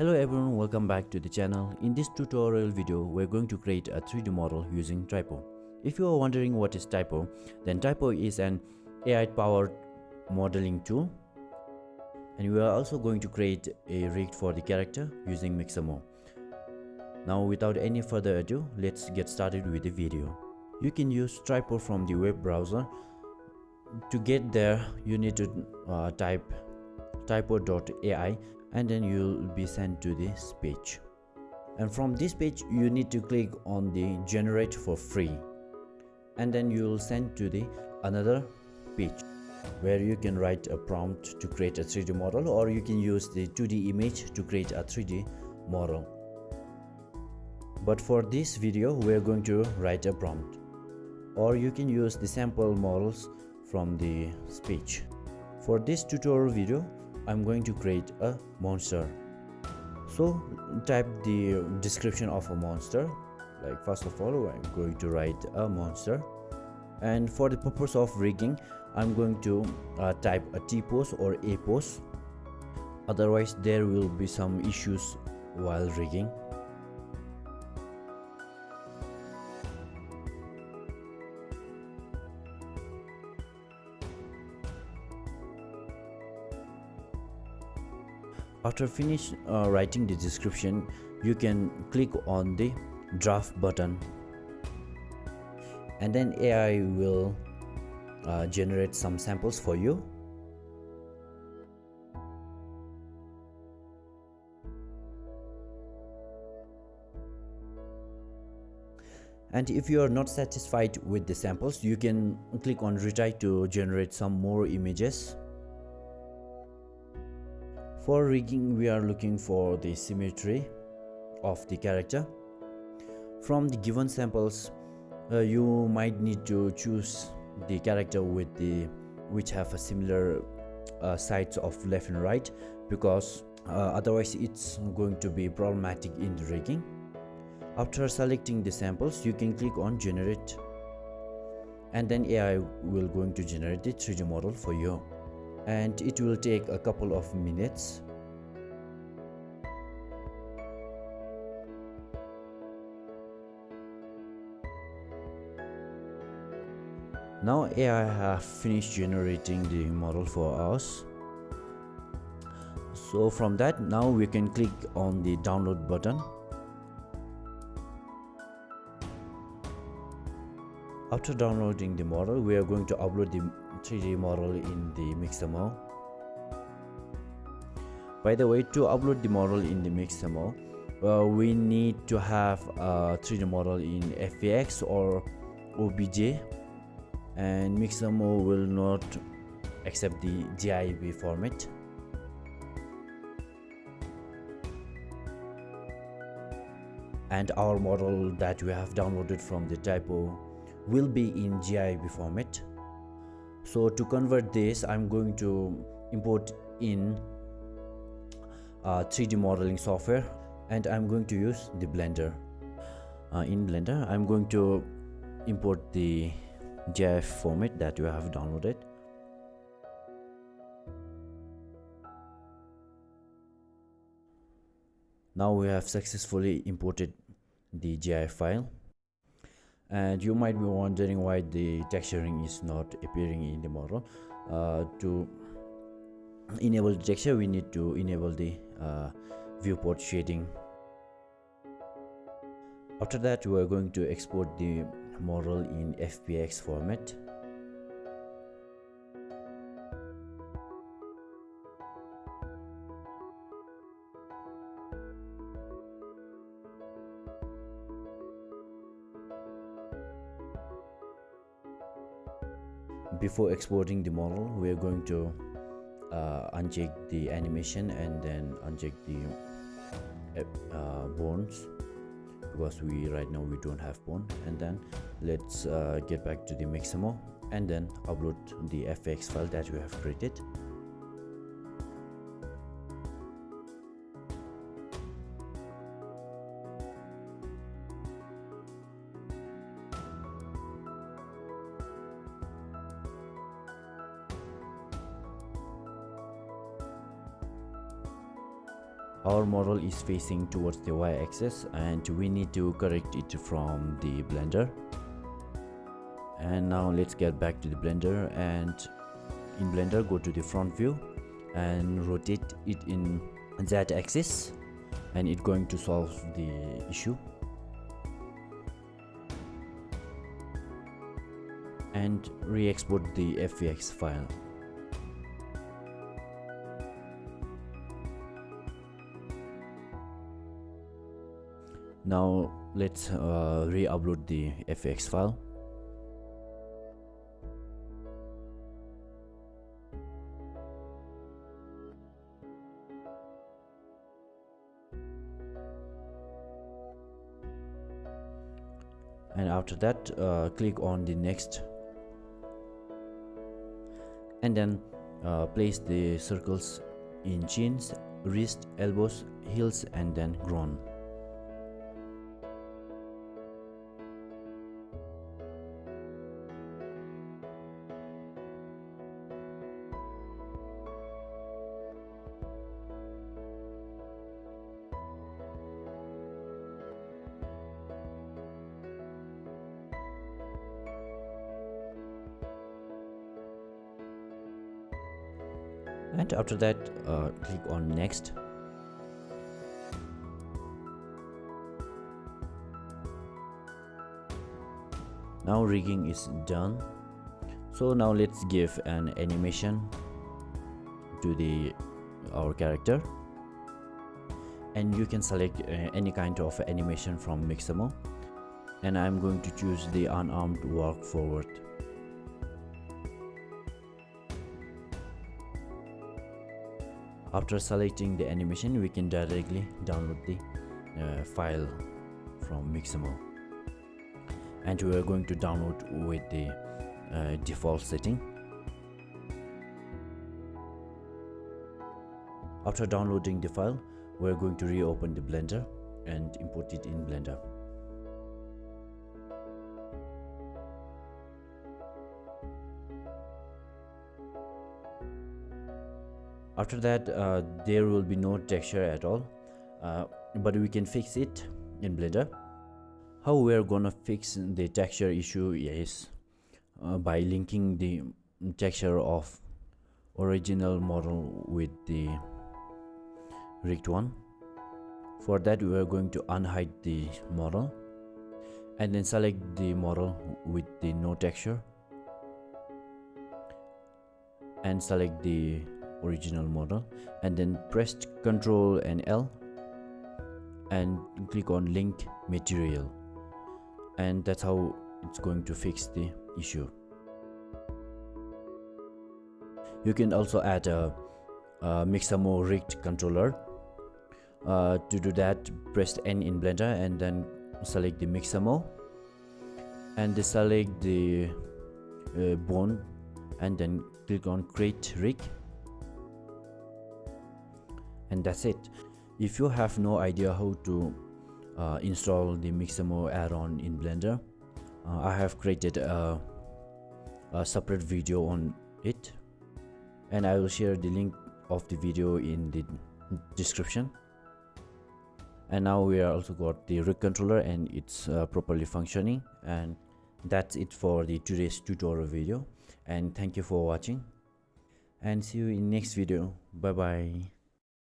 Hello everyone, welcome back to the channel. In this tutorial video, we're going to create a 3D model using Tripo. If you are wondering what is Tripo, then Tripo is an AI-powered modeling tool. And we are also going to create a rig for the character using Mixamo. Now without any further ado, let's get started with the video. You can use Tripo from the web browser. To get there, you need to type tripo.ai and then you'll be sent to this page. And from this page, you need to click on the generate for free. And then you'll send to the another page where you can write a prompt to create a 3D model, or you can use the 2D image to create a 3D model. But for this video, we're going to write a prompt, or you can use the sample models from the page. For this tutorial video, I'm going to create a monster. So type the description of a monster. Like first of all, I'm going to write a monster, and for the purpose of rigging, I'm going to type a T pose or A pose. Otherwise there will be some issues while rigging. After finish writing the description, you can click on the draft button, and then AI will generate some samples for you. And if you are not satisfied with the samples, you can click on retry to generate some more images. For rigging, we are looking for the symmetry of the character. From the given samples, you might need to choose the character which have a similar sides of left and right, because otherwise it's going to be problematic in the rigging. After selecting the samples, you can click on generate, and then AI will going to generate the 3D model for you. And it will take a couple of minutes. Now AI have finished generating the model for us. So from that, now we can click on the download button. After downloading the model, we are going to upload the 3D model in the Mixamo. By the way, to upload the model in the Mixamo, we need to have a 3D model in FBX or OBJ, and Mixamo will not accept the GIF format. And our model that we have downloaded from the Tripo will be in GIF format. So to convert this, I'm going to import in 3D modeling software, and I'm going to use the Blender. In Blender, I'm going to import the GIF format that you have downloaded. Now we have successfully imported the GIF file. And you might be wondering why the texturing is not appearing in the model. To enable the texture, we need to enable the viewport shading. After that, we are going to export the model in FBX format. Before exporting the model, we are going to uncheck the animation and then uncheck the bones, because right now we don't have bone. And then let's get back to the Mixamo and then upload the FX file that we have created. our model is facing towards the y-axis and we need to correct it from the blender. And now let's get back to the blender, and in blender go to the front view and rotate it in z-axis, and it's going to solve the issue. And re-export the FVX file. Now let's re-upload the FVX file. And after that click on the next, and then place the circles in chins, wrist, elbows, heels, and then groin. And after that click on next. Now rigging is done, so now let's give an animation to our character, and you can select any kind of animation from Mixamo, and I'm going to choose the unarmed walk forward. After selecting the animation, we can directly download the file from Mixamo, and we are going to download with the default setting. After downloading the file, we are going to reopen the Blender and import it in Blender. After that there will be no texture at all, but we can fix it in Blender. How we are gonna fix the texture issue is by linking the texture of original model with the rigged one. For that we are going to unhide the model and then select the model with the no texture and select the original model, and then press Ctrl and L and click on link material, and that's how it's going to fix the issue. You can also add a Mixamo rigged controller. To do that, press N in Blender and then select the Mixamo and then select the bone and then click on create rig. And that's it. If you have no idea how to install the Mixamo add-on in Blender, I have created a separate video on it, and I will share the link of the video in the description. And now we are also got the rig controller and it's properly functioning. And that's it for the today's tutorial video, and thank you for watching and see you in next video. Bye bye.